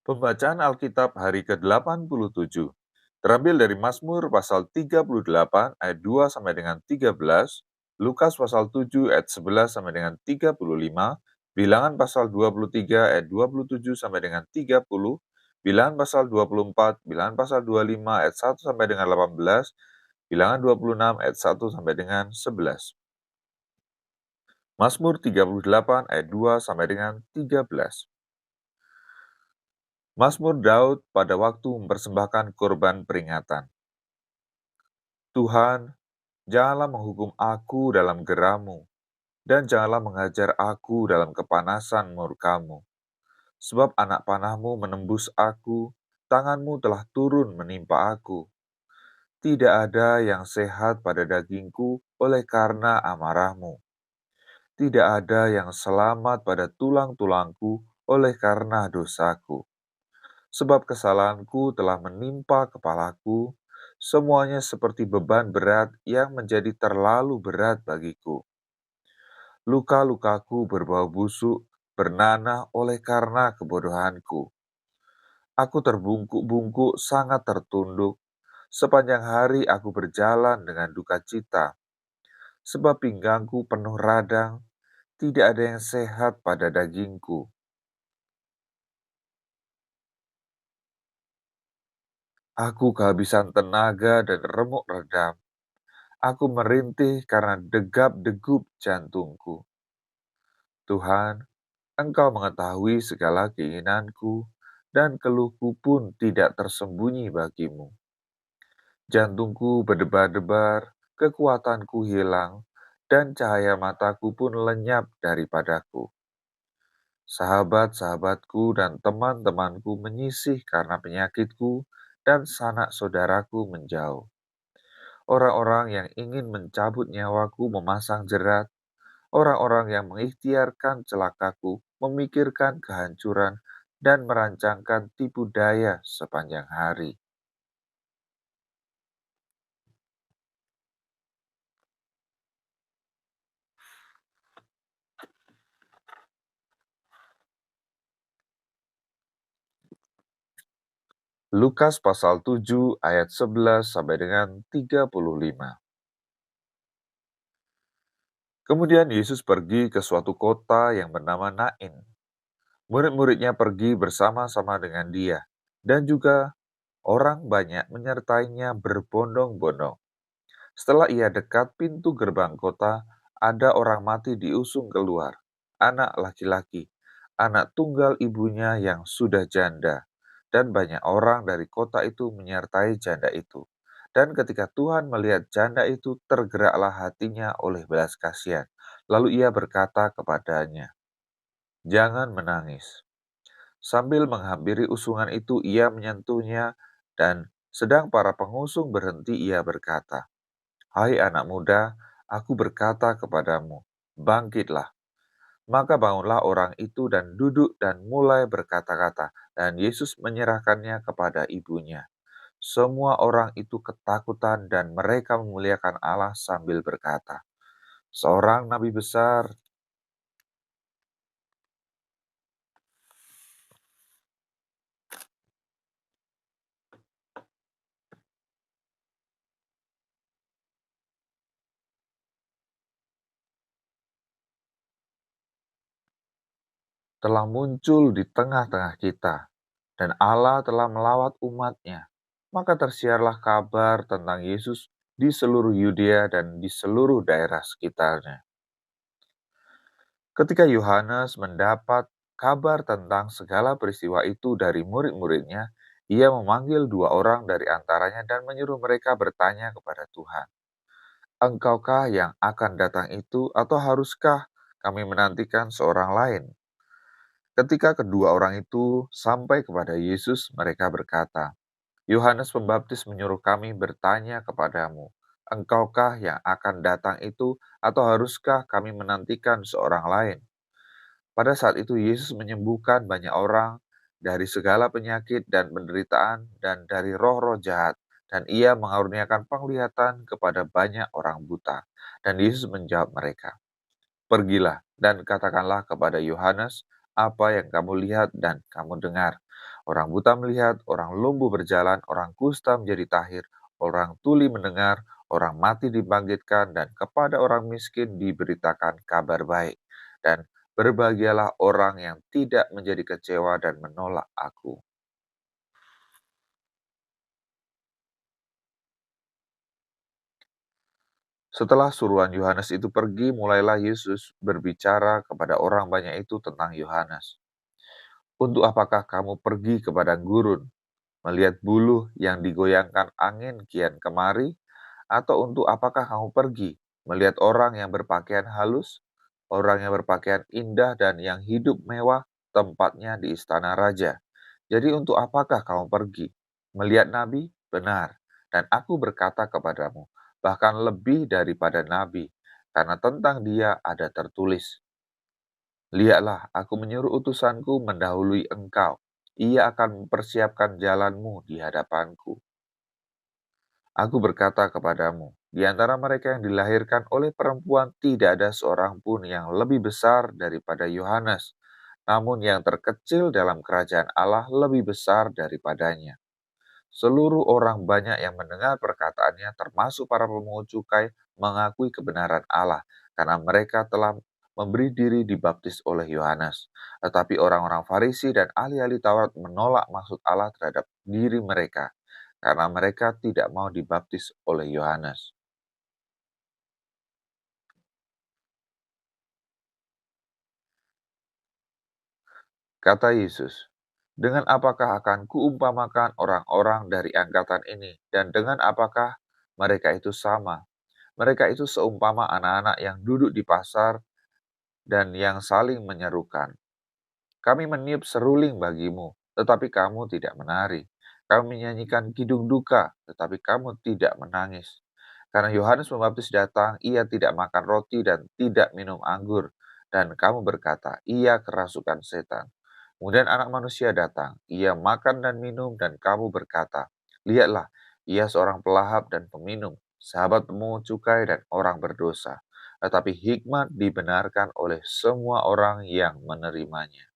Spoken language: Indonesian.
Pembacaan Alkitab hari ke-87 terambil dari Mazmur pasal 38 ayat 2 sampai dengan 13, Lukas pasal 7 ayat 11 sampai dengan 35, Bilangan pasal 23 ayat 27 sampai dengan 30, Bilangan pasal 24, Bilangan pasal 25 ayat 1 sampai dengan 18, Bilangan 26 ayat 1 sampai dengan 11. Mazmur 38 ayat 2 sampai dengan 13. Mazmur Daud pada waktu mempersembahkan korban peringatan. Tuhan, janganlah menghukum aku dalam geram-Mu, dan janganlah mengajar aku dalam kepanasan murka-Mu. Sebab anak panah-Mu menembus aku, tangan-Mu telah turun menimpa aku. Tidak ada yang sehat pada dagingku oleh karena amarah-Mu. Tidak ada yang selamat pada tulang-tulangku oleh karena dosaku. Sebab kesalahanku telah menimpa kepalaku, semuanya seperti beban berat yang menjadi terlalu berat bagiku. Luka-lukaku berbau busuk, bernanah oleh karena kebodohanku. Aku terbungkuk-bungkuk sangat tertunduk, sepanjang hari aku berjalan dengan duka cita. Sebab pinggangku penuh radang, tidak ada yang sehat pada dagingku. Aku kehabisan tenaga dan remuk redam. Aku merintih karena degap-degup jantungku. Tuhan, Engkau mengetahui segala keinginanku, dan keluhku pun tidak tersembunyi bagimu. Jantungku berdebar-debar, kekuatanku hilang, dan cahaya mataku pun lenyap daripadaku. Sahabat-sahabatku dan teman-temanku menyisih karena penyakitku, dan sanak saudaraku menjauh. Orang-orang yang ingin mencabut nyawaku memasang jerat. Orang-orang yang mengikhtiarkan celakaku memikirkan kehancuran dan merancangkan tipu daya sepanjang hari. Lukas pasal 7 ayat 11 sampai dengan 35. Kemudian Yesus pergi ke suatu kota yang bernama Nain. Murid-muridnya pergi bersama-sama dengan dia, dan juga orang banyak menyertainya berbondong-bondong. Setelah ia dekat pintu gerbang kota, ada orang mati diusung keluar, anak laki-laki, anak tunggal ibunya yang sudah janda, dan banyak orang dari kota itu menyertai janda itu. Dan ketika Tuhan melihat janda itu, tergeraklah hatinya oleh belas kasihan. Lalu ia berkata kepadanya, "Jangan menangis." Sambil menghampiri usungan itu, ia menyentuhnya, dan sedang para pengusung berhenti, ia berkata, "Hai anak muda, aku berkata kepadamu, bangkitlah." Maka bangunlah orang itu dan duduk dan mulai berkata-kata, dan Yesus menyerahkannya kepada ibunya. Semua orang itu ketakutan dan mereka memuliakan Allah sambil berkata, "Seorang nabi besar telah muncul di tengah-tengah kita, dan Allah telah melawat umat-Nya." Maka tersiarlah kabar tentang Yesus di seluruh Yudea dan di seluruh daerah sekitarnya. Ketika Yohanes mendapat kabar tentang segala peristiwa itu dari murid-muridnya, ia memanggil 2 orang dari antaranya dan menyuruh mereka bertanya kepada Tuhan, "Engkaukah yang akan datang itu, atau haruskah kami menantikan seorang lain?" Ketika kedua orang itu sampai kepada Yesus, mereka berkata, "Yohanes Pembaptis menyuruh kami bertanya kepadamu, Engkaukah yang akan datang itu, atau haruskah kami menantikan seorang lain?" Pada saat itu Yesus menyembuhkan banyak orang dari segala penyakit dan penderitaan dan dari roh-roh jahat, dan ia mengaruniakan penglihatan kepada banyak orang buta. Dan Yesus menjawab mereka, "Pergilah dan katakanlah kepada Yohanes apa yang kamu lihat dan kamu dengar. Orang buta melihat, orang lumpuh berjalan, orang kusta menjadi tahir, orang tuli mendengar, orang mati dibangkitkan, dan kepada orang miskin diberitakan kabar baik. Dan berbahagialah orang yang tidak menjadi kecewa dan menolak aku. Setelah suruhan Yohanes itu pergi, mulailah Yesus berbicara kepada orang banyak itu tentang Yohanes. Untuk apakah kamu pergi ke padang gurun, melihat buluh yang digoyangkan angin kian kemari? Atau untuk apakah kamu pergi, melihat orang yang berpakaian halus, orang yang berpakaian indah dan yang hidup mewah, tempatnya di istana raja? Jadi untuk apakah kamu pergi? Melihat nabi? Benar. Dan aku berkata kepadamu, bahkan lebih daripada nabi, karena tentang dia ada tertulis, lihatlah, aku menyuruh utusanku mendahului engkau. Ia akan mempersiapkan jalanmu di hadapanku. Aku berkata kepadamu, di antara mereka yang dilahirkan oleh perempuan tidak ada seorang pun yang lebih besar daripada Yohanes. Namun yang terkecil dalam kerajaan Allah lebih besar daripadanya. Seluruh orang banyak yang mendengar perkataannya, termasuk para pemungut cukai, mengakui kebenaran Allah, karena mereka telah memberi diri dibaptis oleh Yohanes. Tetapi orang-orang Farisi dan ahli-ahli Taurat menolak maksud Allah terhadap diri mereka, karena mereka tidak mau dibaptis oleh Yohanes. Kata Yesus, dengan apakah akan kuumpamakan orang-orang dari angkatan ini, dan dengan apakah mereka itu sama? Mereka itu seumpama anak-anak yang duduk di pasar dan yang saling menyerukan, kami meniup seruling bagimu, tetapi kamu tidak menari. Kami menyanyikan kidung duka, tetapi kamu tidak menangis. Karena Yohanes Pembaptis datang, ia tidak makan roti dan tidak minum anggur. Dan kamu berkata, ia kerasukan setan. Kemudian anak manusia datang, ia makan dan minum, dan kamu berkata, lihatlah, ia seorang pelahap dan peminum, sahabat pemungut cukai dan orang berdosa. Tetapi hikmat dibenarkan oleh semua orang yang menerimanya.